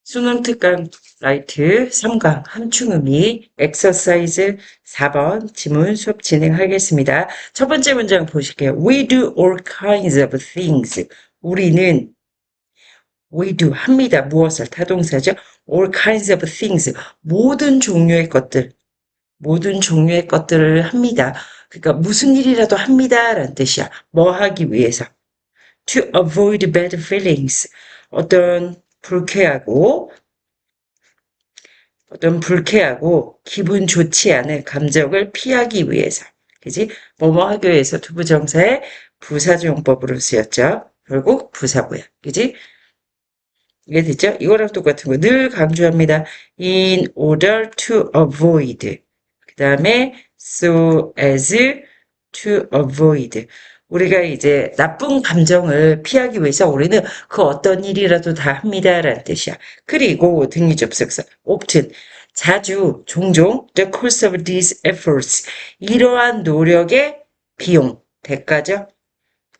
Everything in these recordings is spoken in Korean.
수능 특강 라이트 3강 함충의미 엑서사이즈 4번 지문 수업 진행하겠습니다. 첫 번째 문장 보실게요. We do all kinds of things. 우리는 we do 합니다. 무엇을 타동사죠? all kinds of things. 모든 종류의 것들. 모든 종류의 것들을 합니다. 그러니까 무슨 일이라도 합니다. 라는 뜻이야. 뭐 하기 위해서. To avoid bad feelings. 어떤 불쾌하고 기분 좋지 않은 감정을 피하기 위해서. 그지? 뭐뭐 하기 위해서 투부정사의 부사조용법으로 쓰였죠. 결국 부사고요. 그지? 이해됐죠? 이거랑 똑같은 거 늘 강조합니다. In order to avoid. 그 다음에 so as to avoid. 우리가 이제 나쁜 감정을 피하기 위해서 우리는 그 어떤 일이라도 다 합니다. 라는 뜻이야. 그리고 등기접속사 often 자주 종종 the cost of these efforts 이러한 노력의 비용 대가죠.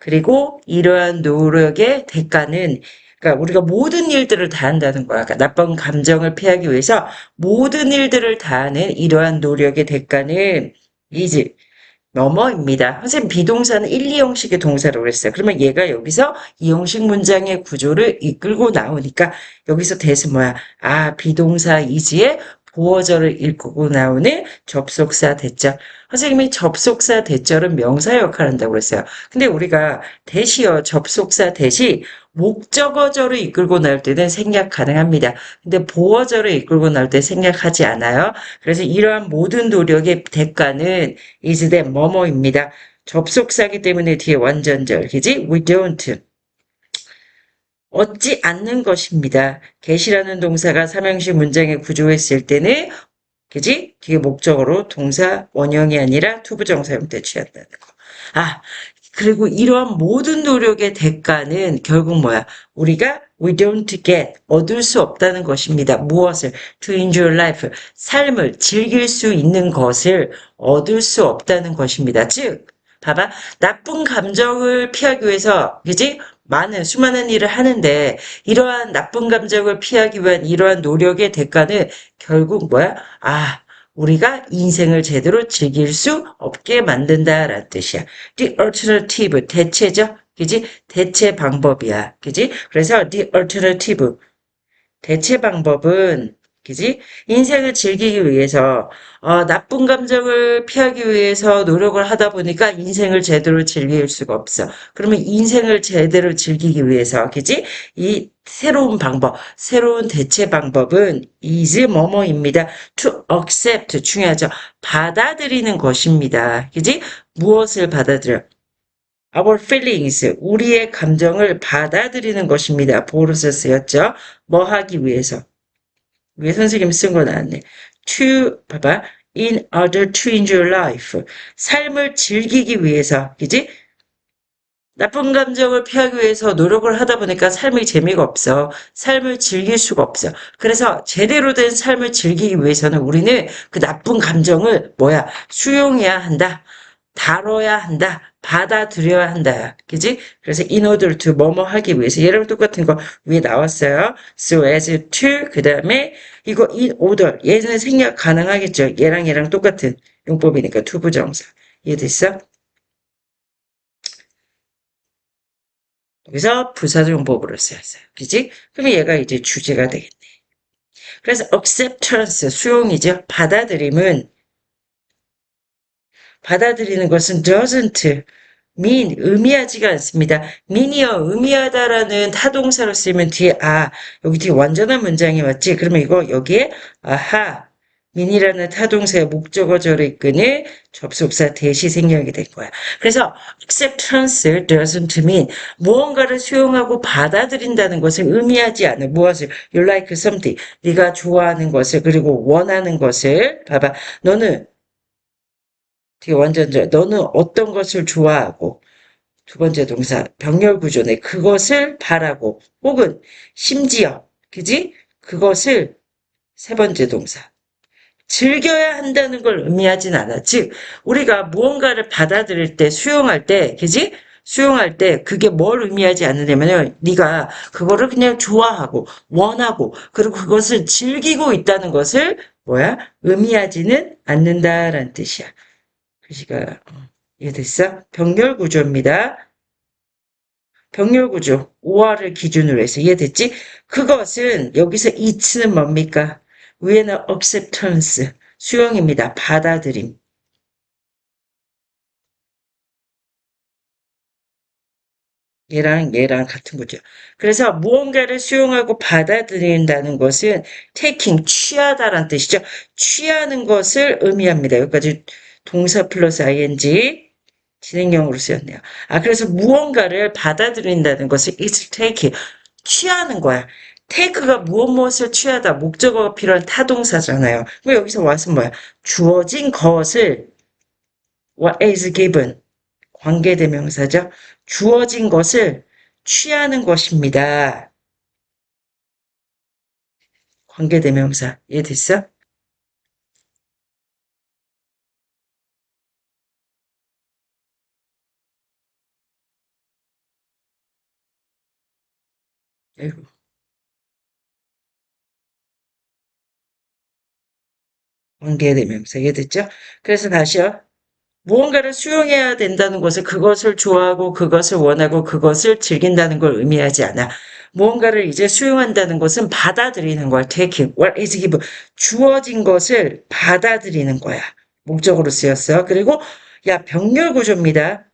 그리고 이러한 노력의 대가는 그러니까 우리가 모든 일들을 다 한다는 거야. 그러니까 나쁜 감정을 피하기 위해서 모든 일들을 다 하는 이러한 노력의 대가는 is 뭐뭐입니다. 선생님 비동사는 1, 2형식의 동사라고 그랬어요. 그러면 얘가 여기서 2형식 문장의 구조를 이끌고 나오니까 여기서 대신 뭐야? 아 비동사 is의 보어절을 이끌고 나오는 접속사 대절. 선생님이 접속사 대절은 명사 역할을 한다고 그랬어요. 근데 우리가 대시어 접속사 대시 목적어절을 이끌고 나올 때는 생략 가능합니다. 근데 보어절을 이끌고 나올 때 생략하지 않아요. 그래서 이러한 모든 노력의 대가는 is that 뭐뭐입니다. 접속사기 때문에 뒤에 완전절, 그지? We don't. 얻지 않는 것입니다. get이라는 동사가 삼형식 문장에 구조했을 때는 그지? 뒤에 목적어로 동사 원형이 아니라 투부정사 형태 취한다는 거. 아, 그리고 이러한 모든 노력의 대가는 결국 뭐야? 우리가 we don't get, 얻을 수 없다는 것입니다. 무엇을? to enjoy life, 삶을 즐길 수 있는 것을 얻을 수 없다는 것입니다. 즉, 봐봐. 나쁜 감정을 피하기 위해서, 그지? 수많은 일을 하는데, 이러한 나쁜 감정을 피하기 위한 이러한 노력의 대가는 결국 뭐야? 아, 우리가 인생을 제대로 즐길 수 없게 만든다라는 뜻이야. The alternative, 대체죠? 그지? 대체 방법이야. 그지? 그래서 the alternative, 대체 방법은 그지? 인생을 즐기기 위해서 나쁜 감정을 피하기 위해서 노력을 하다 보니까 인생을 제대로 즐길 수가 없어. 그러면 인생을 제대로 즐기기 위해서 그지? 이 새로운 방법, 새로운 대체 방법은 is 뭐뭐입니다. to accept 중요하죠. 받아들이는 것입니다. 그지? 무엇을 받아들여? Our feelings, 우리의 감정을 받아들이는 것입니다. 보로서 쓰였죠. 뭐 하기 위해서? 왜 선생님 쓴 거 나왔네. To, 봐봐. In order to enjoy life. 삶을 즐기기 위해서, 그지? 나쁜 감정을 피하기 위해서 노력을 하다 보니까 삶이 재미가 없어. 삶을 즐길 수가 없어. 그래서 제대로 된 삶을 즐기기 위해서는 우리는 그 나쁜 감정을 수용해야 한다. 다뤄야 한다. 받아들여야 한다. 그지? 그래서 in order to 뭐뭐 하기 위해서 얘랑 똑같은 거 위에 나왔어요. So as to 그 다음에 이거 in order 얘는 생략 가능하겠죠. 얘랑 똑같은 용법이니까 to 부정사. 이해됐어? 여기서 부사용법으로 쓰였어요. 그지? 그럼 얘가 이제 주제가 되겠네. 그래서 acceptance 수용이죠. 받아들이는 것은 doesn't mean 의미하지가 않습니다. mean이요 의미하다라는 타동사로 쓰면 뒤에 여기 뒤에 완전한 문장이 왔지. 그러면 이거 여기에 mean이라는 타동사의 목적어절을 이끄는 접속사 대시 생략이 된 거야. 그래서 acceptance doesn't mean 무언가를 수용하고 받아들인다는 것을 의미하지 않는 무엇을 you like something 네가 좋아하는 것을 그리고 원하는 것을 봐봐 너는 되게 완전절. 너는 어떤 것을 좋아하고 두 번째 동사 병렬 구조네. 그것을 바라고 혹은 심지어 그지? 그것을 세 번째 동사 즐겨야 한다는 걸 의미하진 않아. 즉 우리가 무언가를 받아들일 때 수용할 때 그지? 수용할 때 그게 뭘 의미하지 않느냐면요. 네가 그거를 그냥 좋아하고 원하고 그리고 그것을 즐기고 있다는 것을 뭐야? 의미하지는 않는다라는 뜻이야. 글씨가 이해됐어? 병렬 구조입니다. 병렬 구조 5화를 기준으로 해서 이해됐지? 그것은 여기서 it는 뭡니까? 위에는 acceptance 수용입니다. 받아들임. 얘랑 같은 거죠. 그래서 무언가를 수용하고 받아들인다는 것은 taking, 취하다라는 뜻이죠. 취하는 것을 의미합니다. 여기까지 동사 플러스 ing, 진행형으로 쓰였네요. 그래서 무언가를 받아들인다는 것을 is taking, 취하는 거야. take가 무엇을 취하다, 목적어가 필요한 타동사잖아요. 그럼 여기서 와서 뭐야? 주어진 것을 what is given, 관계대명사죠. 주어진 것을 취하는 것입니다. 관계대명사. 이해됐어? 아이고, 관계대명사. 이해됐죠? 그래서 다시요. 무언가를 수용해야 된다는 것은 그것을 좋아하고 그것을 원하고 그것을 즐긴다는 걸 의미하지 않아. 무언가를 이제 수용한다는 것은 받아들이는 거야. taking. What is given. 주어진 것을 받아들이는 거야. 목적으로 쓰였어. 그리고 야, 병렬 구조입니다.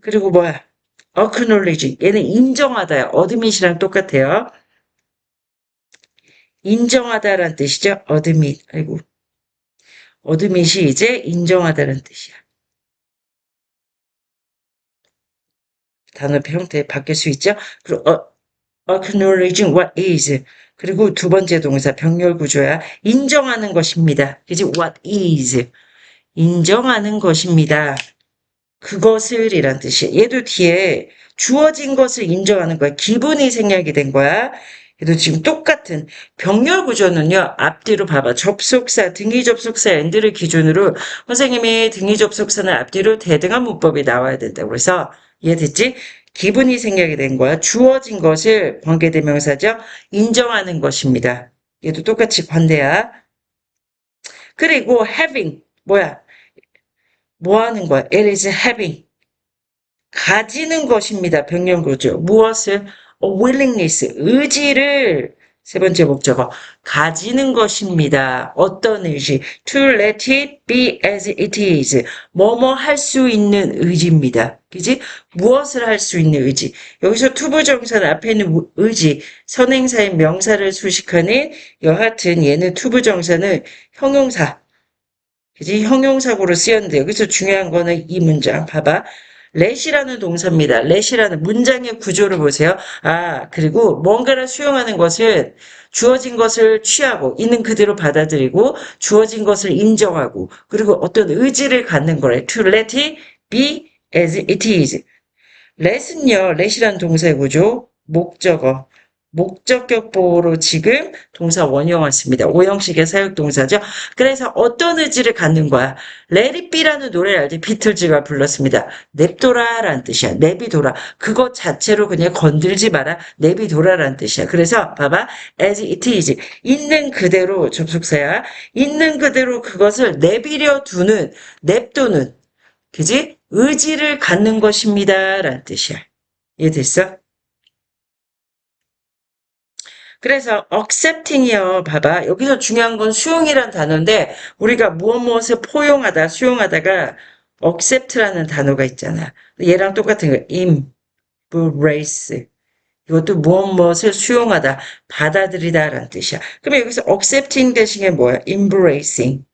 그리고 뭐야? acknowledge. 얘는 인정하다야. admit이랑 똑같아요. 인정하다라는 뜻이죠. admit. 아이고. admit이 이제 인정하다라는 뜻이야. 단어 형태 바뀔 수 있죠. 그리고 acknowledging what is. 그리고 두 번째 동사 병렬 구조야. 인정하는 것입니다. 그지? what is. 인정하는 것입니다. 그것을 이란 뜻이야. 얘도 뒤에 주어진 것을 인정하는 거야. 기분이 생략이 된 거야. 얘도 지금 똑같은 병렬 구조는요. 앞뒤로 봐봐. 접속사, 등위 접속사 엔드를 기준으로 선생님이 등위 접속사는 앞뒤로 대등한 문법이 나와야 된다고 그래서 이해됐지? 기분이 생략이 된 거야. 주어진 것을 관계대명사죠. 인정하는 것입니다. 얘도 똑같이 관대야. 그리고 having 뭐야? 뭐 하는 거야? It is having. 가지는 것입니다. 병렬구조. 무엇을? willingness, 의지를 세 번째 목적어. 가지는 것입니다. 어떤 의지? To let it be as it is. 뭐뭐 할 수 있는 의지입니다. 그지? 무엇을 할 수 있는 의지. 여기서 투부정사는 앞에 있는 의지, 선행사인 명사를 수식하는 여하튼 얘는 투부정사는 형용사. 그지? 형용사고로 쓰였는데 여기서 중요한 거는 이 문장 봐봐. let이라는 동사입니다. let이라는 문장의 구조를 보세요. 그리고 뭔가를 수용하는 것은 주어진 것을 취하고 있는 그대로 받아들이고 주어진 것을 인정하고 그리고 어떤 의지를 갖는 거래. To let it be as it is. let은요, let이라는 동사의 구조, 목적어. 목적격 보호로 지금 동사 원형 씁니다. 오형식의 사역동사죠. 그래서 어떤 의지를 갖는 거야? Let it be라는 노래를 알지? 비틀즈가 불렀습니다. 냅둬라라는 뜻이야. 내비둬라. 그것 자체로 그냥 건들지 마라. 내비둬라라는 뜻이야. 그래서 봐봐. As it is. 있는 그대로 접속사야. 있는 그대로 그것을 내비려 두는, 냅두는, 그지? 의지를 갖는 것입니다. 라는 뜻이야. 이해됐어? 그래서 accepting이요. 봐봐. 여기서 중요한 건 수용이란 단어인데 우리가 무엇을 포용하다, 수용하다가 accept라는 단어가 있잖아. 얘랑 똑같은 거. embrace. 이것도 무엇을 수용하다, 받아들이다라는 뜻이야. 그러면 여기서 accepting 대신에 뭐야? embracing.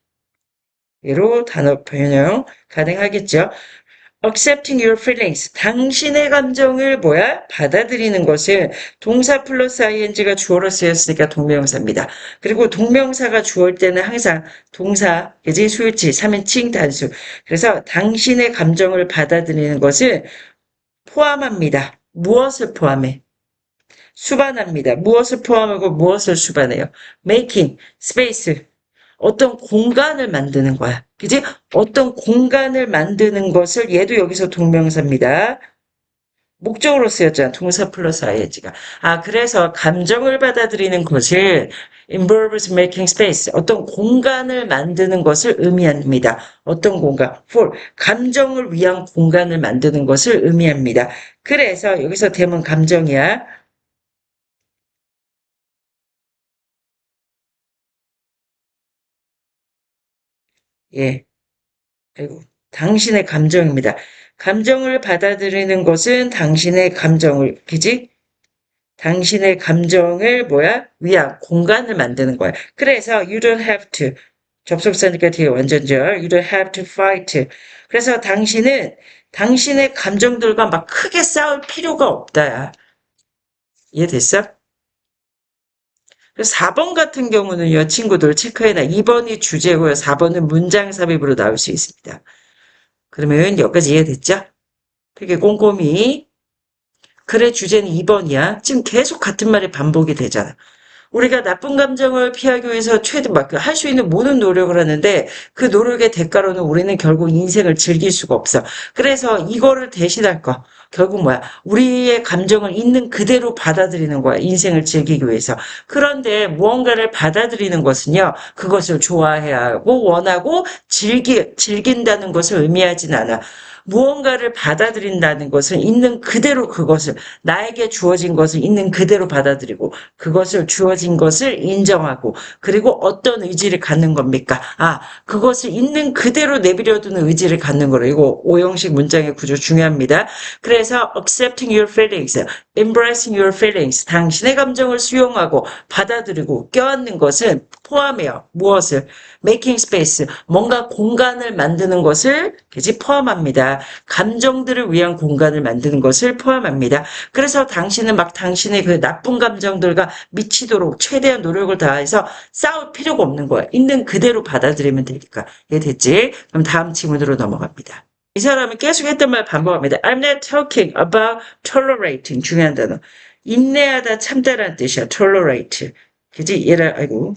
로 단어 변형 가능하겠죠. accepting your feelings. 당신의 감정을 뭐야? 받아들이는 것은 동사 플러스 ing가 주어로 쓰였으니까 동명사입니다. 그리고 동명사가 주어일 때는 항상 동사, 그지? 수일치, 3인칭 단수. 그래서 당신의 감정을 받아들이는 것을 포함합니다. 무엇을 포함해? 수반합니다. 무엇을 포함하고 무엇을 수반해요? making, space. 어떤 공간을 만드는 거야. 그지? 어떤 공간을 만드는 것을 얘도 여기서 동명사입니다. 목적으로 쓰였잖아. 동사 플러스 ing가. 아, 그래서 감정을 받아들이는 것을 involves making space. 어떤 공간을 만드는 것을 의미합니다. 어떤 공간? for. 감정을 위한 공간을 만드는 것을 의미합니다. 그래서 여기서 대문 감정이야. 예. 아이고. 당신의 감정입니다. 감정을 받아들이는 것은 당신의 감정을, 그지? 당신의 감정을 뭐야? 위한 공간을 만드는 거야. 그래서 you don't have to. 접속사니까 뒤에 완전절. You don't have to fight. 그래서 당신은 당신의 감정들과 막 크게 싸울 필요가 없다. 이해됐어? 그래서 4번 같은 경우는요, 친구들 체크해놔. 2번이 주제고요. 4번은 문장 삽입으로 나올 수 있습니다. 그러면 여기까지 이해됐죠? 되게 꼼꼼히. 그래, 주제는 2번이야. 지금 계속 같은 말이 반복이 되잖아. 우리가 나쁜 감정을 피하기 위해서 최대 할 수 있는 모든 노력을 하는데 그 노력의 대가로는 우리는 결국 인생을 즐길 수가 없어. 그래서 이거를 대신할 거. 결국 뭐야? 우리의 감정을 있는 그대로 받아들이는 거야. 인생을 즐기기 위해서. 그런데 무언가를 받아들이는 것은요. 그것을 좋아해야 하고 원하고 즐긴다는 것을 의미하진 않아. 무언가를 받아들인다는 것은 있는 그대로 그것을 나에게 주어진 것을 있는 그대로 받아들이고 그것을 주어진 것을 인정하고 그리고 어떤 의지를 갖는 겁니까? 아, 그것을 있는 그대로 내버려두는 의지를 갖는 거로. 이거 오형식 문장의 구조 중요합니다. 그래서 accepting your feelings, embracing your feelings, 당신의 감정을 수용하고 받아들이고 껴안는 것은 포함해요. 무엇을? making space, 뭔가 공간을 만드는 것을 그지 포함합니다. 감정들을 위한 공간을 만드는 것을 포함합니다. 그래서 당신은 막 당신의 그 나쁜 감정들과 미치도록 최대한 노력을 다해서 싸울 필요가 없는 거야. 있는 그대로 받아들이면 되니까. 이해됐지? 그럼 다음 질문으로 넘어갑니다. 이 사람은 계속 했던 말 반복합니다. I'm not talking about tolerating. 중요한 단어. 인내하다 참다라는 뜻이야. tolerate. 그지? 얘를, 아이고.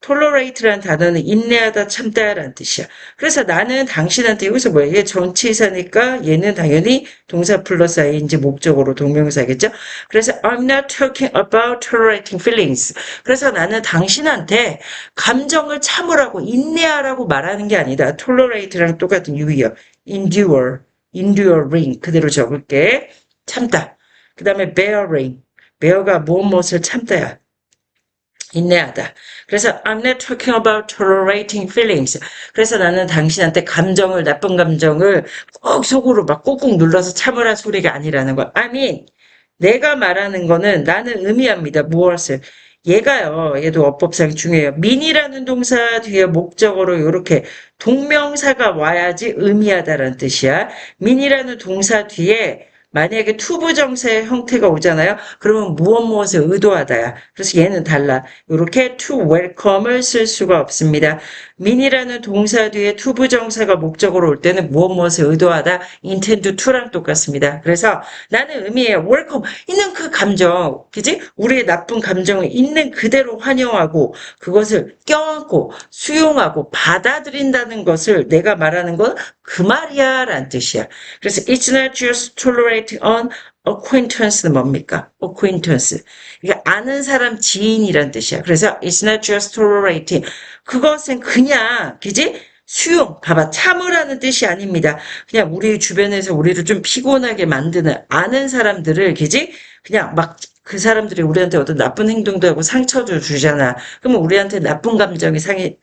tolerate라는 단어는 인내하다 참다라는 뜻이야. 그래서 나는 당신한테 여기서 뭐야? 얘 전치사니까 얘는 당연히 동사 플러스 ing 목적으로 동명사겠죠? 그래서 I'm not talking about tolerating feelings. 그래서 나는 당신한테 감정을 참으라고 인내하라고 말하는 게 아니다. tolerate랑 똑같은 유의어. enduring 그대로 적을게. 참다. 그 다음에 bearing. bear가 무엇을 참다야. 인내하다. 그래서 I'm not talking about tolerating feelings. 그래서 나는 당신한테 감정을 나쁜 감정을 꼭 속으로 막 꾹꾹 눌러서 참으라 소리가 아니라는 거. I mean 내가 말하는 거는 나는 의미합니다. 무엇을? 얘가요. 얘도 어법상 중요해요. mean이라는 동사 뒤에 목적어로 이렇게 동명사가 와야지 의미하다라는 뜻이야. mean이라는 동사 뒤에 만약에 투부정사의 형태가 오잖아요. 그러면 무엇을 의도하다야. 그래서 얘는 달라. 이렇게 to welcome을 쓸 수가 없습니다. mean이라는 동사 뒤에 투부정사가 목적으로 올 때는 무엇을 의도하다 intend to랑 똑같습니다. 그래서 나는 의미해요. welcome 있는 그 감정, 그지? 우리의 나쁜 감정을 있는 그대로 환영하고 그것을 껴안고 수용하고 받아들인다는 것을 내가 말하는 건 그 말이야 라는 뜻이야. 그래서 it's not just tolerating on acquaintance는 뭡니까? acquaintance. 이게 아는 사람 지인이란 뜻이야. 그래서 it's not just tolerating. 그것은 그냥, 그지? 수용, 봐봐, 참으라는 뜻이 아닙니다. 그냥 우리 주변에서 우리를 좀 피곤하게 만드는 아는 사람들을, 그지? 그냥 막 그 사람들이 우리한테 어떤 나쁜 행동도 하고 상처도 주잖아. 그러면 우리한테 나쁜 감정이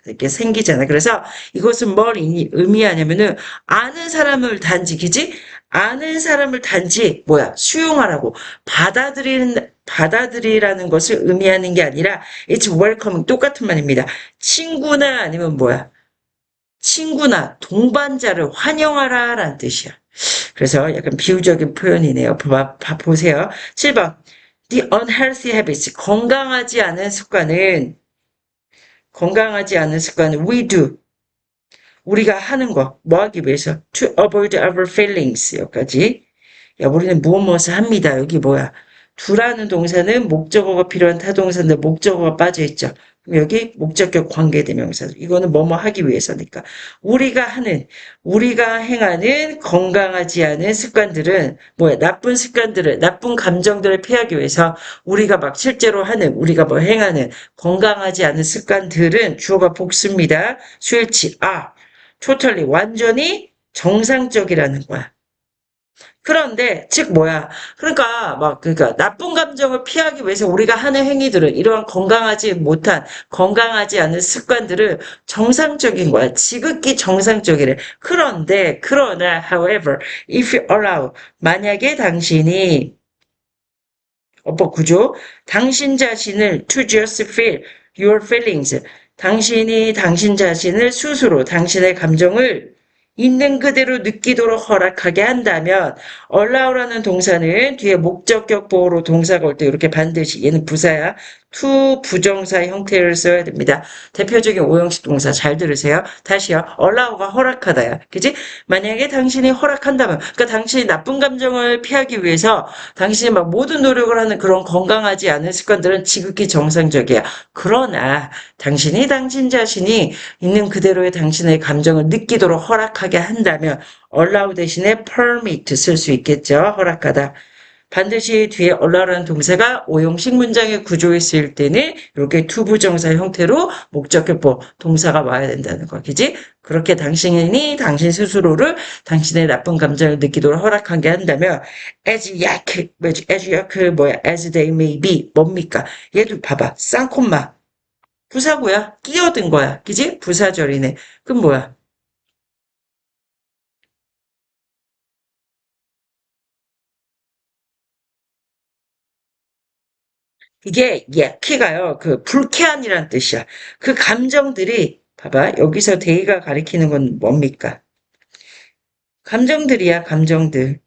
이렇게 생기잖아. 그래서 이것은 뭘 의미하냐면은 아는 사람을 단지, 그지? 아는 사람을 단지 뭐야? 수용하라고 받아들이라는 것을 의미하는 게 아니라 it's welcoming 똑같은 말입니다. 친구나 아니면 뭐야? 친구나 동반자를 환영하라라는 뜻이야. 그래서 약간 비유적인 표현이네요. 보세요. 7번. The unhealthy habits. 건강하지 않은 습관은 we do. 우리가 하는 거, 뭐 하기 위해서? To avoid our feelings. 여기까지. 야, 우리는 무엇을 합니다. 여기 뭐야? 두라는 동사는 목적어가 필요한 타동사인데 목적어가 빠져있죠. 그럼 여기 목적격 관계대명사. 이거는 뭐뭐 하기 위해서니까. 우리가 행하는 건강하지 않은 습관들은 뭐야? 나쁜 습관들을, 나쁜 감정들을 피하기 위해서 우리가 막 실제로 하는, 우리가 뭐 행하는 건강하지 않은 습관들은 주어가 복수입니다. 수일치, totally, 완전히 정상적이라는 거야. 그런데 즉 뭐야? 그러니까 나쁜 감정을 피하기 위해서 우리가 하는 행위들은 이러한 건강하지 않은 습관들은 정상적인 거야. 지극히 정상적이래. 그러나 however if you allow 만약에 당신이 어법 구조 당신 자신을 to just feel your feelings 당신이 당신 자신을 스스로 당신의 감정을 있는 그대로 느끼도록 허락하게 한다면 allow라는 동사는 뒤에 목적격 보호로 동사가 올 때 이렇게 반드시 얘는 부사야. to 부정사 형태를 써야 됩니다. 대표적인 오형식 동사 잘 들으세요. 다시요. allow가 허락하다야. 그지? 만약에 당신이 허락한다면 그러니까 당신이 나쁜 감정을 피하기 위해서 당신이 막 모든 노력을 하는 그런 건강하지 않은 습관들은 지극히 정상적이야. 그러나 당신이 당신 자신이 있는 그대로의 당신의 감정을 느끼도록 허락하게 한다면 allow 대신에 permit 쓸 수 있겠죠. 허락하다. 반드시 뒤에 allow라는 동사가 오형식 문장의 구조에 쓰일 때는 이렇게 투부정사 형태로 목적격보 동사가 와야 된다는 거, 그지? 그렇게 당신이 당신 스스로를 당신의 나쁜 감정을 느끼도록 허락하게 한다면 as they may be 뭡니까? 얘도 봐봐, 쌍콤마 부사고야, 끼어든 거야, 그지? 부사절이네. 그럼 뭐야? 이게 키가요. 그 불쾌한이란 뜻이야. 그 감정들이 봐봐. 여기서 데이가 가리키는 건 뭡니까? 감정들이야, 감정들.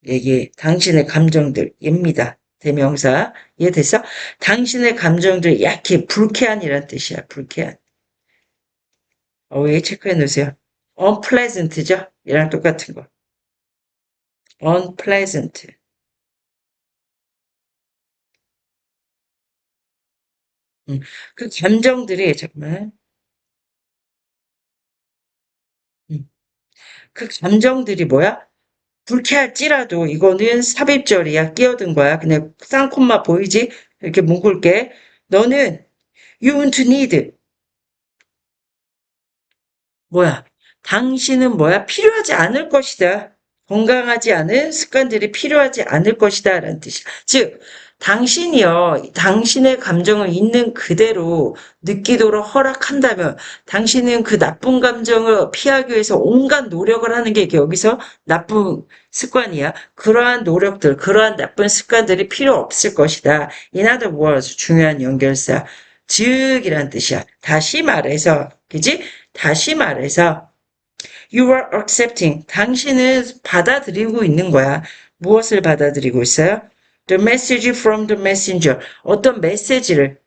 이게 당신의 감정들, 입니다. 대명사. 이해됐어? 당신의 감정들 약해, 불쾌한이란 뜻이야, 불쾌한. 왜 체크해 놓으세요? unpleasant죠? 이랑 똑같은 거. unpleasant. 음, 그 감정들이, 잠깐만. 음, 그 감정들이 뭐야? 불쾌할지라도 이거는 삽입절이야. 끼어든 거야. 그냥 쌍콤마 보이지? 이렇게 묶을게. 너는 you won't need 뭐야? 당신은 뭐야? 필요하지 않을 것이다. 건강하지 않은 습관들이 필요하지 않을 것이다. 라는 뜻이야. 즉, 당신이요, 당신의 감정을 있는 그대로 느끼도록 허락한다면, 당신은 그 나쁜 감정을 피하기 위해서 온갖 노력을 하는 게 여기서 나쁜 습관이야. 그러한 노력들, 그러한 나쁜 습관들이 필요 없을 것이다. In other words, 중요한 연결사. 즉이란 뜻이야. 다시 말해서, 그지? 다시 말해서 you are accepting. 당신은 받아들이고 있는 거야. 무엇을 받아들이고 있어요? The message from the messenger. 어떤 메시지를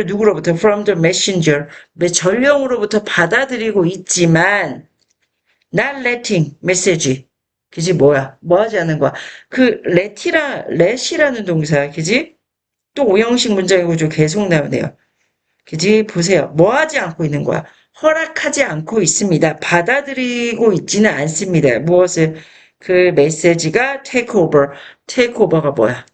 누구로부터 from the messenger. 전령으로부터 받아들이고 있지만 not letting message. 그지 뭐야? 뭐 하지 않는 거야? 그 let이라는 동사, 그지? 또 오형식 문장의 구조 계속 나오네요. 그지? 보세요. 뭐 하지 않고 있는 거야? 허락하지 않고 있습니다. 받아들이고 있지는 않습니다. 무엇을? 그 메시지가 take over가 뭐야?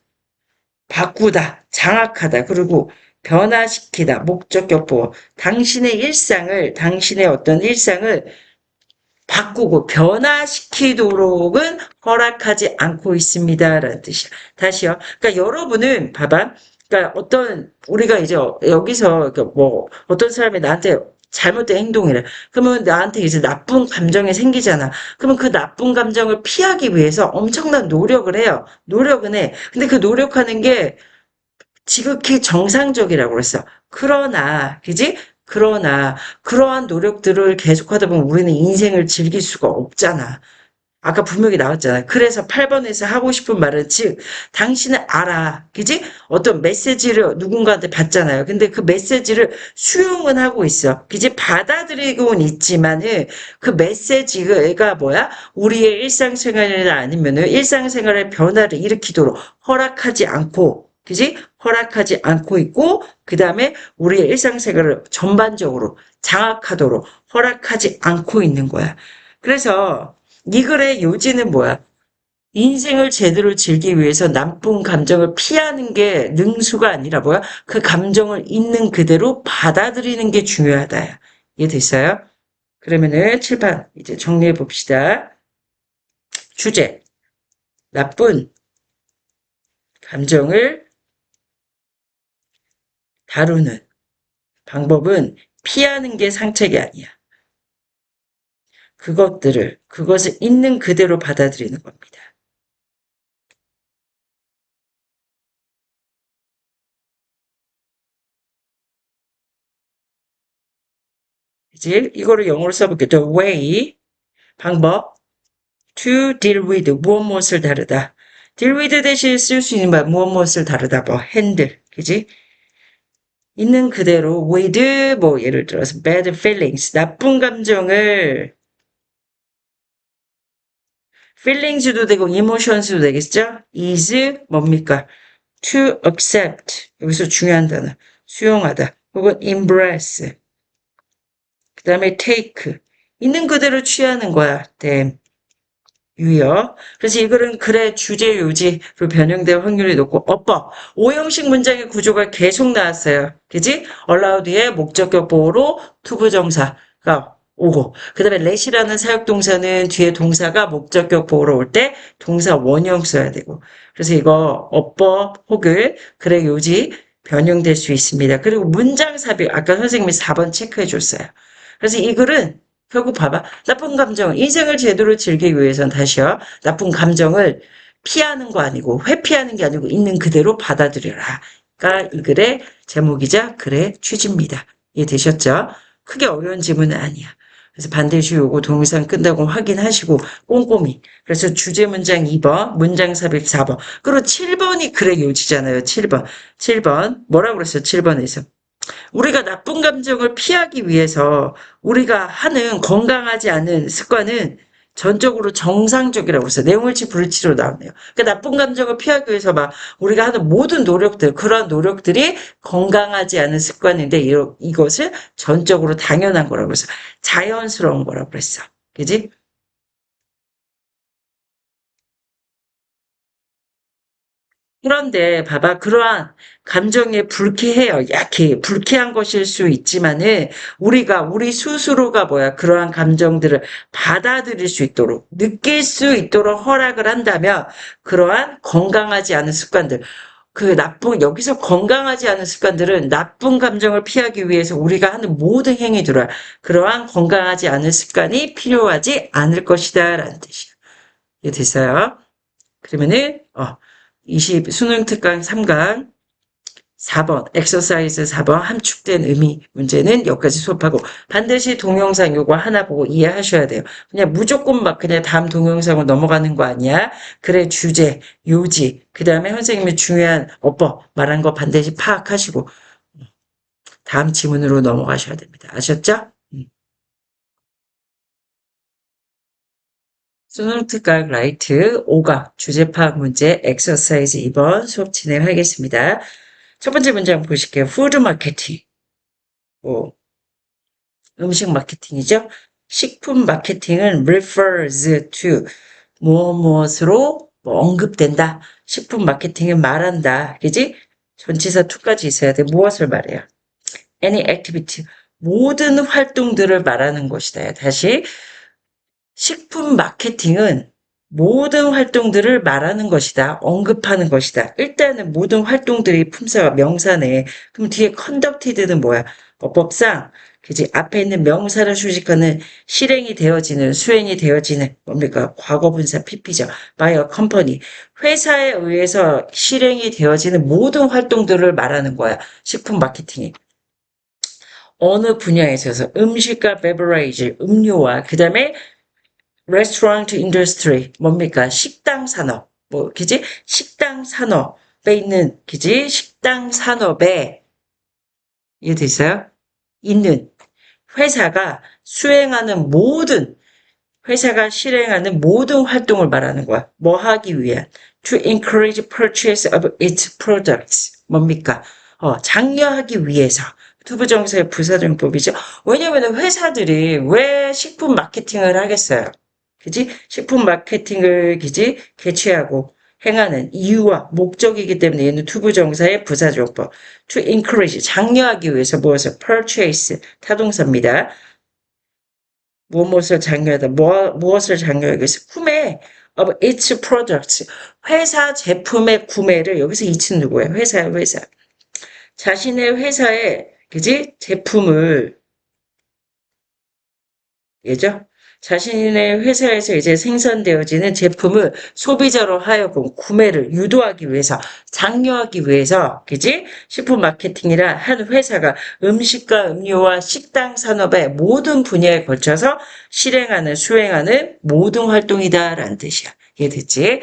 바꾸다, 장악하다, 그리고 변화시키다, 목적격 보호. 당신의 어떤 일상을 바꾸고 변화시키도록은 허락하지 않고 있습니다. 라는 뜻이야. 다시요. 그러니까 여러분은, 봐봐. 그러니까 우리가 이제 여기서, 어떤 사람이 나한테 잘못된 행동이래. 그러면 나한테 이제 나쁜 감정이 생기잖아. 그러면 그 나쁜 감정을 피하기 위해서 엄청난 노력을 해요. 노력은 해. 근데 그 노력하는 게 지극히 정상적이라고 그랬어. 그러나, 그지? 그러나, 그러한 노력들을 계속하다 보면 우리는 인생을 즐길 수가 없잖아. 아까 분명히 나왔잖아. 그래서 8번에서 하고 싶은 말은 즉 당신은 알아. 그지? 어떤 메시지를 누군가한테 받잖아요. 근데 그 메시지를 수용은 하고 있어. 그지? 받아들이고는 있지만은 그 메시지가 뭐야? 우리의 일상생활이나 아니면은 일상생활의 변화를 일으키도록 허락하지 않고 그지? 허락하지 않고 있고 그 다음에 우리의 일상생활을 전반적으로 장악하도록 허락하지 않고 있는 거야. 그래서 이 글의 요지는 뭐야? 인생을 제대로 즐기기 위해서 나쁜 감정을 피하는 게 능수가 아니라 뭐야? 그 감정을 있는 그대로 받아들이는 게 중요하다. 이해됐어요? 그러면은 칠판 이제 정리해 봅시다. 주제. 나쁜 감정을 다루는 방법은 피하는 게 상책이 아니야. 그것을 있는 그대로 받아들이는 겁니다. 이제 이거를 영어로 써볼게요. The way, 방법, to deal with, 무엇을 다르다. deal with 대신 쓸 수 있는 말, 무엇을 다르다. 뭐, handle, 그지? 있는 그대로 with, 뭐, 예를 들어서 bad feelings, 나쁜 감정을 feelings도 되고 emotions도 되겠죠? is, 뭡니까? to accept, 여기서 중요한 단어, 수용하다. 혹은 embrace, 그 다음에 take, 있는 그대로 취하는 거야. damn. 유여. 그래서 이 글은 글의 주제 요지로 변형될 확률이 높고 어법. 오형식 문장의 구조가 계속 나왔어요. 그지? allowed의 목적격 보호로 투부정사가 오고 그 다음에 let이라는 사역동사는 뒤에 동사가 목적격 보호로 올 때 동사 원형 써야 되고 그래서 이거 어법 혹은 글의 요지 변형될 수 있습니다. 그리고 문장 삽입 아까 선생님이 4번 체크해 줬어요. 그래서 이 글은 결국 봐봐. 나쁜 감정, 인생을 제대로 즐기기 위해선 다시요. 나쁜 감정을 피하는 거 아니고, 회피하는 게 아니고, 있는 그대로 받아들여라. 가 이 글의 제목이자 글의 취지입니다. 이해되셨죠? 크게 어려운 지문은 아니야. 그래서 반드시 요거 동영상 끝나고 확인하시고 꼼꼼히. 그래서 주제 문장 2번, 문장 삽입 4번. 그리고 7번이 글의 요지잖아요. 7번. 7번. 뭐라고 그랬어요? 7번에서. 우리가 나쁜 감정을 피하기 위해서 우리가 하는 건강하지 않은 습관은 전적으로 정상적이라고 해서 내용을치 불치로 나오네요. 그러니까 나쁜 감정을 피하기 위해서 막 우리가 하는 모든 노력들, 그러한 노력들이 건강하지 않은 습관인데 이것을 전적으로 당연한 거라고 해서 자연스러운 거라고 그랬어. 그지? 그런데 봐봐 그러한 감정이 불쾌해요. 약해 불쾌한 것일 수 있지만은 우리가 우리 스스로가 뭐야 그러한 감정들을 받아들일 수 있도록 느낄 수 있도록 허락을 한다면 그러한 건강하지 않은 습관들 그 나쁜 여기서 건강하지 않은 습관들은 나쁜 감정을 피하기 위해서 우리가 하는 모든 행위들을 그러한 건강하지 않은 습관이 필요하지 않을 것이다라는 뜻이야. 이해 됐어요? 그러면은 20 수능 특강 3강 4번 엑서사이즈 4번 함축된 의미 문제는 여기까지 수업하고 반드시 동영상 요거 하나 보고 이해하셔야 돼요. 그냥 무조건 막 그냥 다음 동영상으로 넘어가는 거 아니야. 그래 주제, 요지, 그 다음에 선생님이 중요한 어법 말한 거 반드시 파악하시고 다음 지문으로 넘어가셔야 됩니다. 아셨죠? 수능 특강 라이트 5강 주제 파악 문제 엑서사이즈 2번 수업 진행하겠습니다. 첫 번째 문장 보실게요. 푸드 마케팅. 뭐, 음식 마케팅이죠. 식품 마케팅은 refers to 무엇으로 뭐 언급된다. 식품 마케팅은 말한다. 그지? 전치사 to까지 있어야 돼. 무엇을 말해요? any activity. 모든 활동들을 말하는 것이다. 다시 식품 마케팅은 모든 활동들을 말하는 것이다. 언급하는 것이다. 일단은 모든 활동들이 품사가 명사네. 그럼 뒤에 conducted는 뭐야? 어법상 그지 앞에 있는 명사를 수식하는 실행이 되어지는 수행이 되어지는 뭡니까? 과거분사 PP죠. by a company. 회사에 의해서 실행이 되어지는 모든 활동들을 말하는 거야. 식품 마케팅이. 어느 분야에 있어서 음식과 베버레이지, 음료와 그 다음에 restaurant industry 뭡니까? 식당 산업. 뭐, 그지? 식당 산업에 있는, 그지? 식당 산업에, 이해돼 있어요? 있는 회사가 수행하는 모든, 회사가 실행하는 모든 활동을 말하는 거야. 뭐 하기 위한? To encourage purchase of its products. 뭡니까? 장려하기 위해서. 투부정사의 부사정법이죠. 왜냐면 회사들이 왜 식품 마케팅을 하겠어요? 그지? 식품 마케팅을, 그지? 개최하고 행하는 이유와 목적이기 때문에 얘는 투부정사의 부사정법. To encourage, 장려하기 위해서 무엇을? purchase, 타동사입니다. 무엇을 장려하다, 무엇을 장려하기 위해서? 구매, of its products. 회사 제품의 구매를, 여기서 it은 누구예요? 회사예요, 회사. 자신의 회사의, 그지? 제품을, 예죠? 자신의 회사에서 이제 생산되어지는 제품을 소비자로 하여금 구매를 유도하기 위해서, 장려하기 위해서, 그지? 식품 마케팅이란 한 회사가 음식과 음료와 식당 산업의 모든 분야에 걸쳐서 실행하는, 수행하는 모든 활동이다라는 뜻이야. 이해됐지?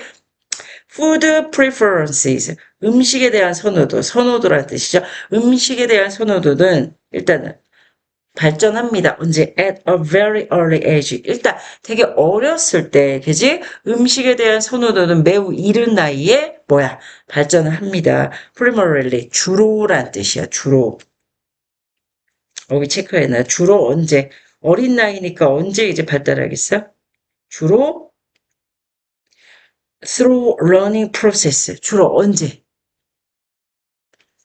Food preferences. 음식에 대한 선호도, 선호도라는 뜻이죠. 음식에 대한 선호도는 일단은 발전합니다. 언제? At a very early age. 일단 되게 어렸을 때, 그지? 음식에 대한 선호도는 매우 이른 나이에 뭐야? 발전을 합니다. Primarily, 주로란 뜻이야. 주로. 여기 체크해놔. 주로 언제? 어린 나이니까 언제 이제 발달하겠어? 주로 through learning process. 주로 언제?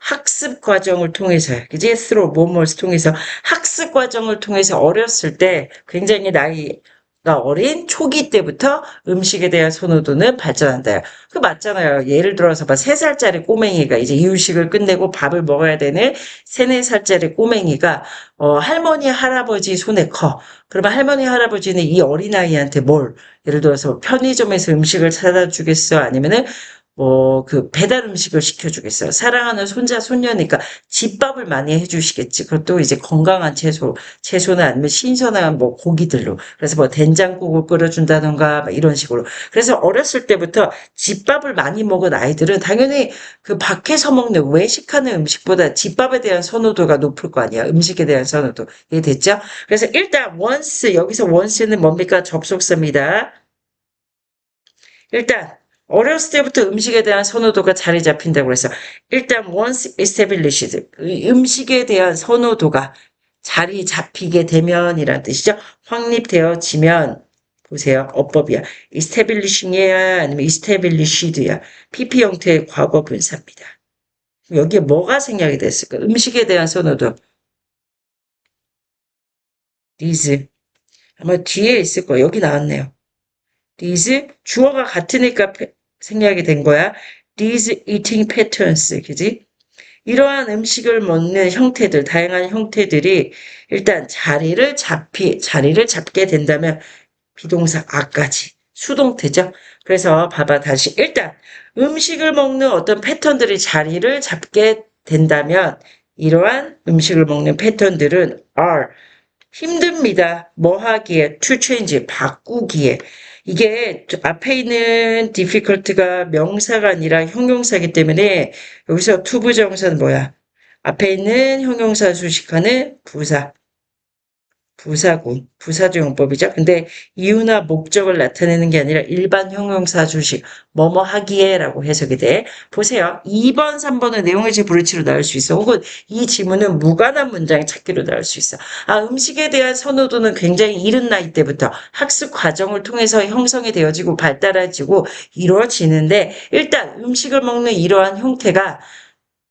학습 과정을 통해서요. 그지? 스스로 뭐뭐를 통해서 학습 과정을 통해서 어렸을 때 굉장히 나이가 어린 초기 때부터 음식에 대한 선호도는 발전한다. 그 맞잖아요. 예를 들어서 봐. 3살짜리 꼬맹이가 이제 이유식을 끝내고 밥을 먹어야 되는 3, 4살짜리 꼬맹이가 할머니, 할아버지 손에 커. 그러면 할머니, 할아버지는 이 어린아이한테 뭘 예를 들어서 편의점에서 음식을 사다 주겠어? 아니면은 배달 음식을 시켜주겠어요. 사랑하는 손자, 손녀니까 집밥을 많이 해주시겠지. 그것도 이제 건강한 채소나 아니면 신선한 고기들로. 그래서 된장국을 끓여준다던가 이런 식으로. 그래서 어렸을 때부터 집밥을 많이 먹은 아이들은 당연히 그 밖에서 먹는 외식하는 음식보다 집밥에 대한 선호도가 높을 거 아니야. 음식에 대한 선호도. 이해됐죠? 그래서 일단 once, 여기서 once는 뭡니까? 접속사입니다. 일단 어렸을 때부터 음식에 대한 선호도가 자리 잡힌다고 해서 일단 once established 음식에 대한 선호도가 자리 잡히게 되면이란 뜻이죠. 확립되어지면 보세요. 어법이야. establishing이야 아니면 established야. PP 형태의 과거 분사입니다. 여기에 뭐가 생략이 됐을까? 음식에 대한 선호도. these 아마 뒤에 있을 거예요. 여기 나왔네요. these 주어가 같으니까 생략이 된 거야. These eating patterns, 그지? 이러한 음식을 먹는 형태들, 다양한 형태들이 일단 자리를 잡게 된다면 비동사 아까지 수동태죠. 그래서 봐봐 다시 일단 음식을 먹는 어떤 패턴들이 자리를 잡게 된다면 이러한 음식을 먹는 패턴들은 are 힘듭니다. 뭐 하기에? to change, 바꾸기에. 이게 앞에 있는 difficult가 명사가 아니라 형용사이기 때문에 여기서 to 부정사는 뭐야? 앞에 있는 형용사 수식하는 부사군, 부사조용법이죠. 근데 이유나 목적을 나타내는 게 아니라 일반 형용사 주식, 뭐뭐 하기에 라고 해석이 돼. 보세요. 2번, 3번은 내용의지 불일치로 나올 수 있어. 혹은 이 지문은 무관한 문장 찾기로 나올 수 있어. 음식에 대한 선호도는 굉장히 이른 나이 때부터 학습 과정을 통해서 형성이 되어지고 발달해지고 이루어지는데 일단 음식을 먹는 이러한 형태가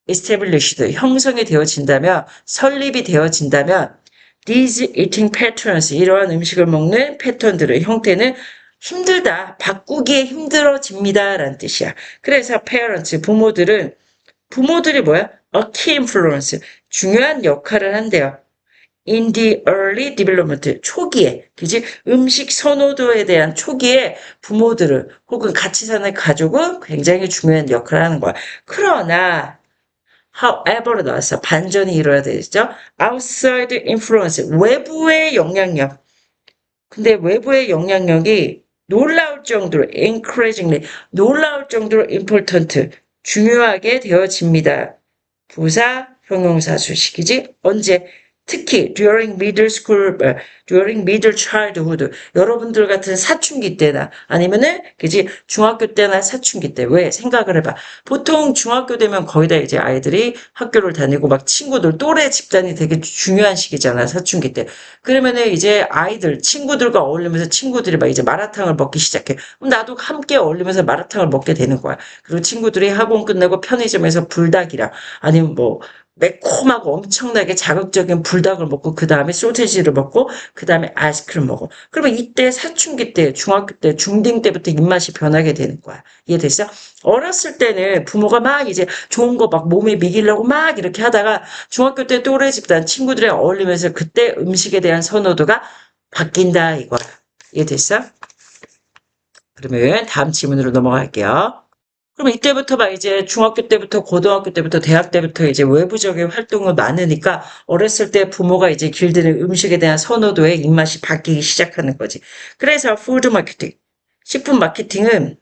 established, 형성이 되어진다면, 설립이 되어진다면 these eating patterns, 이러한 음식을 먹는 패턴들의 형태는 힘들다, 바꾸기에 힘들어집니다 라는 뜻이야. 그래서 parents, 부모들이 뭐야? A key influence, 중요한 역할을 한대요. In the early development, 초기에, 그지? 음식 선호도에 대한 초기에 부모들은 혹은 같이 사는 가족은 굉장히 중요한 역할을 하는 거야. 그러나 however로 나왔어. 반전이 일어나야 되죠. outside influence, 외부의 영향력. 근데 외부의 영향력이 놀라울 정도로 encouragingly 놀라울 정도로 important 중요하게 되어집니다. 부사 형용사 수식이지 언제 특히 during middle childhood 여러분들 같은 사춘기 때나 아니면은 그지 중학교 때나 사춘기 때 왜 생각을 해봐 보통 중학교 되면 거의 다 이제 아이들이 학교를 다니고 막 친구들 또래 집단이 되게 중요한 시기잖아 사춘기 때 그러면은 이제 아이들 친구들과 어울리면서 친구들이 막 이제 마라탕을 먹기 시작해 그럼 나도 함께 어울리면서 마라탕을 먹게 되는 거야 그리고 친구들이 학원 끝나고 편의점에서 불닭이랑 아니면 뭐 매콤하고 엄청나게 자극적인 불닭을 먹고 그 다음에 소세지를 먹고 그 다음에 아이스크림 먹어. 그러면 이때 사춘기 때 중학교 때 중딩 때부터 입맛이 변하게 되는 거야. 이해됐어? 어렸을 때는 부모가 막 이제 좋은 거 막 몸에 미기려고 막 이렇게 하다가 중학교 때 또래 집단 친구들이랑 어울리면서 그때 음식에 대한 선호도가 바뀐다 이거야. 이해됐어? 그러면 다음 질문으로 넘어갈게요. 그럼 이때부터 막 이제 중학교 때부터 고등학교 때부터 대학 때부터 이제 외부적인 활동을 많으니까 어렸을 때 부모가 이제 길드는 음식에 대한 선호도에 입맛이 바뀌기 시작하는 거지. 그래서 푸드 마케팅, 식품 마케팅은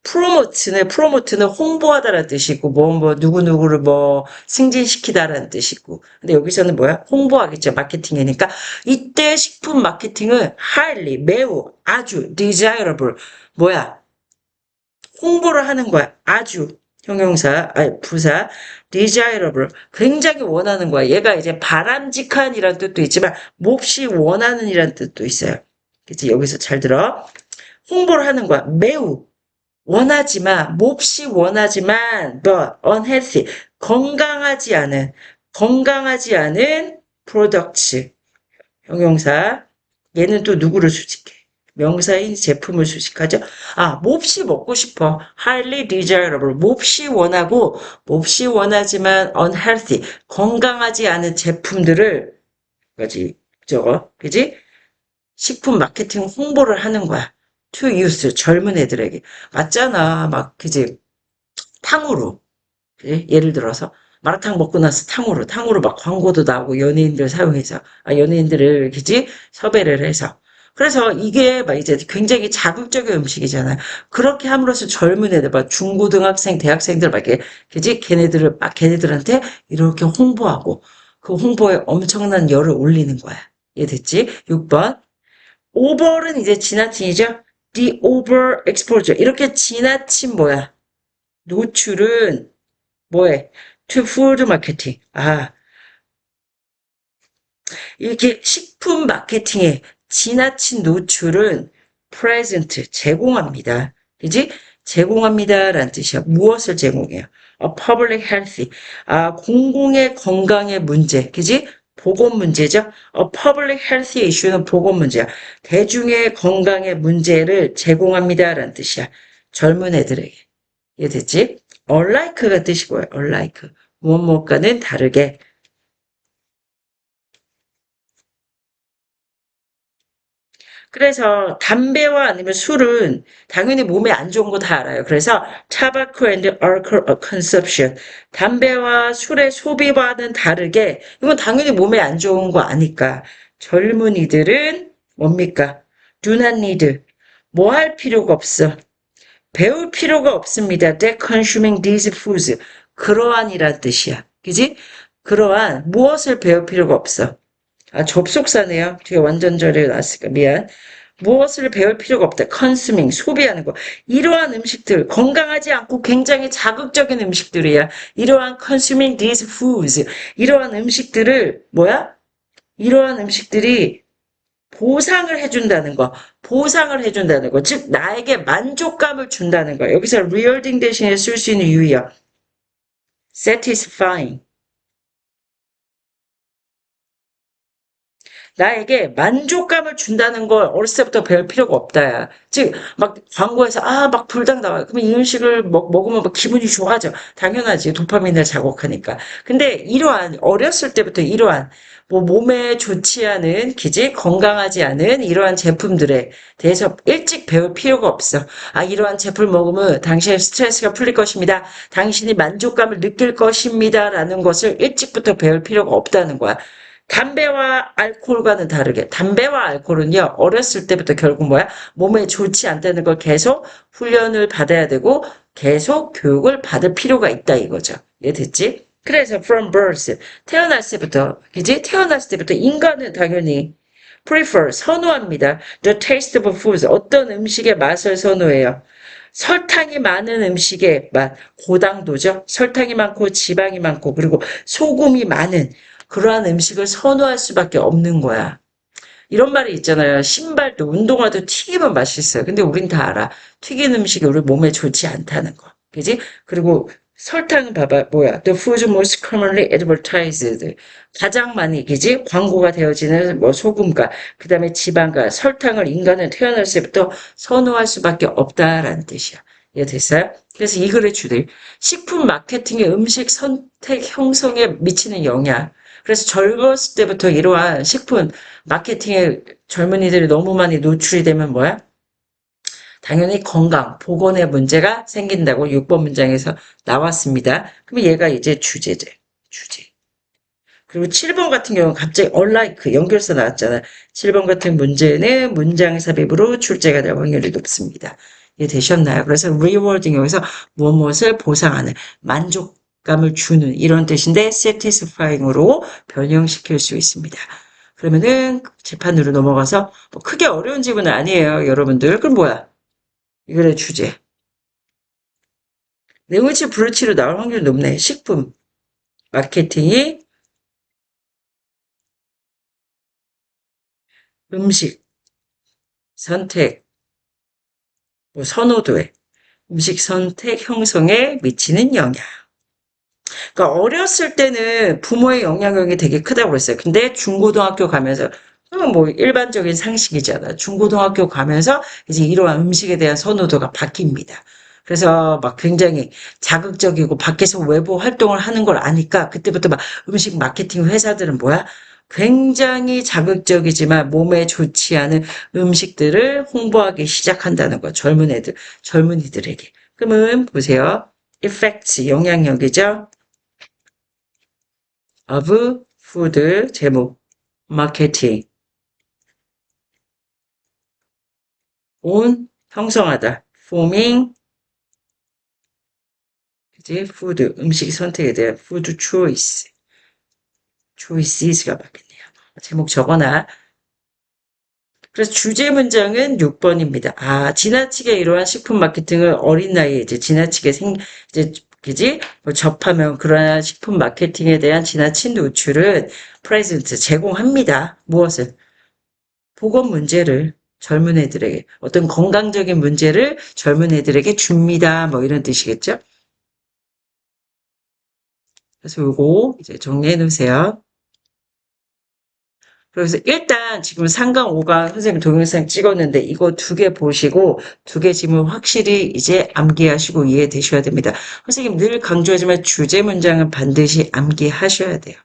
프로모트는 홍보하다라는 뜻이고 뭐 누구누구를 뭐 승진시키다라는 뜻이고 근데 여기서는 뭐야 홍보하겠죠 마케팅이니까 이때 식품 마케팅은 highly 매우 아주 desirable 뭐야 홍보를 하는 거야. 아주 형용사, 아니 부사, desirable 굉장히 원하는 거야. 얘가 이제 바람직한이란 뜻도 있지만 몹시 원하는이란 뜻도 있어요. 그치? 여기서 잘 들어. 홍보를 하는 거야. 매우 원하지만 몹시 원하지만 but unhealthy 건강하지 않은 products 형용사 얘는 또 누구를 수식해? 명사인 제품을 수식하죠. 몹시 먹고 싶어. highly desirable. 몹시 원하고, 몹시 원하지만 unhealthy. 건강하지 않은 제품들을, 그지? 저거, 그지? 식품 마케팅 홍보를 하는 거야. to youth. 젊은 애들에게. 맞잖아. 막, 그지? 탕후루. 그지? 예를 들어서. 마라탕 먹고 나서 탕후루 막 광고도 나오고 연예인들 사용해서, 연예인들을, 그지? 섭외를 해서. 그래서 이게 막 이제 굉장히 자극적인 음식이잖아요. 그렇게 함으로써 젊은 애들, 막 중고등학생, 대학생들 막 이렇게, 그지? 걔네들한테 이렇게 홍보하고, 그 홍보에 엄청난 열을 올리는 거야. 이해됐지? 6번. over는 이제 지나친이죠? the over exposure. 이렇게 지나친 뭐야? 노출은 뭐해? to food marketing. 이렇게 식품 마케팅에 지나친 노출은 present, 제공합니다. 그지? 제공합니다라는 뜻이야. 무엇을 제공해요? public healthy. 공공의 건강의 문제. 그지? 보건 문제죠? public health issue는 보건 문제야. 대중의 건강의 문제를 제공합니다라는 뜻이야. 젊은 애들에게. 이해됐지? unlike가 뜻이 뭐야? unlike. 무엇과는 다르게. 그래서 담배와 아니면 술은 당연히 몸에 안 좋은 거 다 알아요. 그래서 tobacco and alcohol consumption 담배와 술의 소비와는 다르게 이건 당연히 몸에 안 좋은 거 아니까 젊은이들은 뭡니까? do not need 뭐 할 필요가 없어. 배울 필요가 없습니다. That consuming these foods 그러한이란 뜻이야. 그지? 그러한 무엇을 배울 필요가 없어. 접속사네요. 뒤에 완전절에 나왔으니까 미안. 무엇을 배울 필요가 없다. consuming, 소비하는 거. 이러한 음식들, 건강하지 않고 굉장히 자극적인 음식들이야. 이러한 consuming these foods, 이러한 음식들을, 뭐야? 이러한 음식들이 보상을 해준다는 거. 보상을 해준다는 거. 즉, 나에게 만족감을 준다는 거. 여기서 rewarding 대신에 쓸 수 있는 유의어. satisfying. 나에게 만족감을 준다는 걸 어렸을 때부터 배울 필요가 없다. 즉, 막 광고에서, 막 불닭 나와요. 그러면 이 음식을 먹으면 막 기분이 좋아져. 당연하지. 도파민을 자극하니까. 근데 어렸을 때부터 이러한, 뭐 몸에 좋지 않은, 기지? 건강하지 않은 이러한 제품들에 대해서 일찍 배울 필요가 없어. 이러한 제품을 먹으면 당신의 스트레스가 풀릴 것입니다. 당신이 만족감을 느낄 것입니다. 라는 것을 일찍부터 배울 필요가 없다는 거야. 담배와 알코올과는 다르게 담배와 알코올은요 어렸을 때부터 결국 뭐야 몸에 좋지 않다는 걸 계속 훈련을 받아야 되고 계속 교육을 받을 필요가 있다 이거죠. 이해됐지? 그래서 from birth 태어났을 때부터 그지? 태어났을 때부터 인간은 당연히 prefer 선호합니다. The taste of food 어떤 음식의 맛을 선호해요. 설탕이 많은 음식의 맛, 고당도죠. 설탕이 많고 지방이 많고 그리고 소금이 많은 그러한 음식을 선호할 수밖에 없는 거야. 이런 말이 있잖아요. 신발도 운동화도 튀기면 맛있어요. 근데 우린 다 알아. 튀긴 음식이 우리 몸에 좋지 않다는 거. 그지? 그리고 설탕은 봐봐. 뭐야? The food most commonly advertised. 가장 많이, 그지? 광고가 되어지는 뭐 소금과, 그 다음에 지방과 설탕을 인간은 태어났을 때부터 선호할 수밖에 없다라는 뜻이야. 이해됐어요? 그래서 이 글의 주제. 식품 마케팅의 음식 선택 형성에 미치는 영향. 그래서 젊었을 때부터 이러한 식품 마케팅에 젊은이들이 너무 많이 노출이 되면 뭐야? 당연히 건강, 보건에 문제가 생긴다고 6번 문장에서 나왔습니다. 그럼 얘가 이제 주제제, 주제. 그리고 7번 같은 경우는 갑자기 unlike 연결서 나왔잖아. 7번 같은 문제는 문장 삽입으로 출제가 될 확률이 높습니다. 이해되셨나요? 그래서 rewarding 여기서 무엇을 보상하는, 만족감을 주는 이런 뜻인데 satisfying으로 변형시킬 수 있습니다. 그러면은 재판으로 넘어가서 뭐 크게 어려운 지문은 아니에요, 여러분들. 그럼 뭐야? 이거의 주제. 네오치 브루치로 나올 확률이 높네. 식품, 마케팅이 음식, 선택, 뭐 선호도에 음식 선택 형성에 미치는 영향. 그러니까 어렸을 때는 부모의 영향력이 되게 크다고 그랬어요. 근데 중고등학교 가면서 그건 뭐 일반적인 상식이잖아. 중고등학교 가면서 이제 이러한 음식에 대한 선호도가 바뀝니다. 그래서 막 굉장히 자극적이고 밖에서 외부 활동을 하는 걸 아니까 그때부터 막 음식 마케팅 회사들은 뭐야? 굉장히 자극적이지만 몸에 좋지 않은 음식들을 홍보하기 시작한다는 거. 젊은 애들, 젊은이들에게. 그러면 보세요. effects, 영향력이죠. of food, 제목, 마케팅, on, 형성하다, forming, 그지? food, 음식 선택에 대한 food choice, choices가 맞겠네요. 제목 적어놔. 그래서 주제 문장은 6번입니다. 아, 지나치게 이러한 식품 마케팅을 어린 나이에 이제 지나치게 이제, 그지? 뭐 접하면 그러한 식품 마케팅에 대한 지나친 노출은 프레젠트 제공합니다. 무엇을? 보건 문제를 젊은 애들에게, 어떤 건강적인 문제를 젊은 애들에게 줍니다. 뭐 이런 뜻이겠죠? 그래서 요거 이제 정리해 놓으세요. 그래서 일단 지금 3강, 5강 선생님 동영상 찍었는데 이거 2개 보시고 2개 지문 확실히 이제 암기하시고 이해되셔야 됩니다. 선생님 늘 강조하지만 주제 문장은 반드시 암기하셔야 돼요.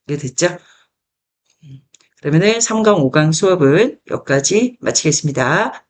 이해됐죠? 그러면은 3강, 5강 수업은 여기까지 마치겠습니다.